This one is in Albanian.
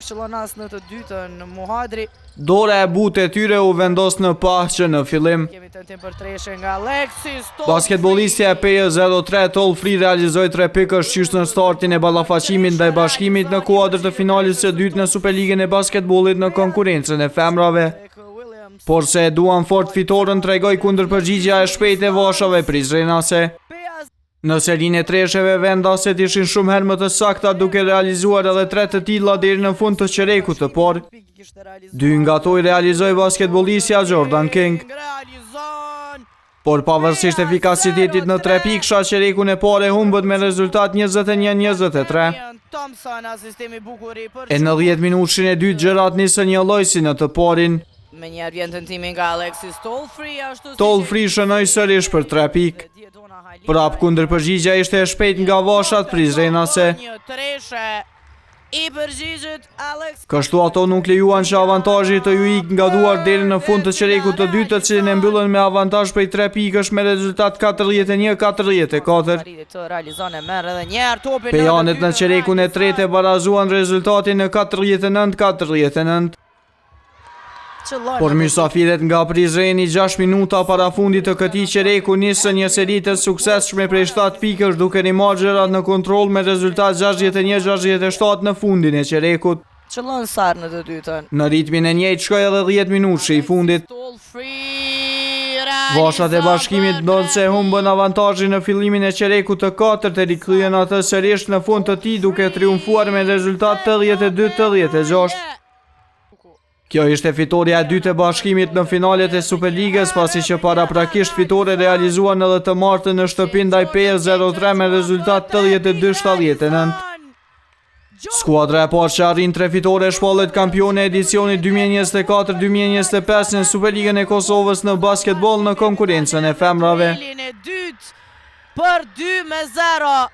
qëllon as në të dytën Muhadri. Dora e butë e tyre u vendos në pahçe në fillim. Kemi tentim për treshe nga Alexis. Basketbolistja e PJ03 Toll Free realizoi 3 pikë shqysh në startin e ballafaqimit ndaj Bashkimit në kuadër të finalit së dytë në Superligën e basketbollit në konkurrencën e femrave. Por se e duan fort fitoren, tregoi kundërpërgjigja e shpejtë e vashave prizrenase. Në serinë e tresheve vendaset ishin shumë herë më të sakta duke realizuar edhe 3 të tilla deri në fund të qerekut të parë. 2 nga ato i realizoi basketbolistja Jordan King. Por pavarësisht efikasitetit në 3 pikësha, qerekun e parë humbët me rezultat 21-23. E në 10 minutëshin e dytë gjërat nisën një lloj si në të parin. Me njerë vjen tentimi nga Alexis Toll Free. Toll Free shënoi sërish për 3 pikë. Prap kundërpërgjigja ishte e shpejt nga vashat prizrenase. Kështu ato nuk lejuan që avantazhi të ju ikë nga duar deri në fund të qerekut të dytë, të cilin e mbyllën me avantazh prej 3 pikësh me rezultat 41-44. Pejanet në qerekun e tretë e barazuan rezultatin në 49-49. Por mysafiret nga Prizreni 6 minuta para fundit të këtij qereku nisën një seri të suksesshme prej 7 pikësh duke rimarrë gjërat në kontroll me rezultat 61-67 në fundin e qerekut. Qëllon sarë në të dytën. Në ritmin e njëjtë shkoi edhe 10 minutë i fundit. Vashat e Bashkimit ndonë se humbën avantazhin në fillimin e qerekut të katërt e rikthyen atë sërish në fund të tij duke triumfuar me rezultat 82-86. Kjo ishte fitoria e dytë e Bashkimit në finalet e Superligës, pasi që paraprakisht fitore realizuan edhe të martën në shtëpi ndaj PJ03 me rezultat 82-79. Skuadra e parë që arrin 3 fitore shpallet kampione e edicionit 2024-2025 në Superligën e Kosovës në basketbol në konkurrencën e femrave. Për 2-0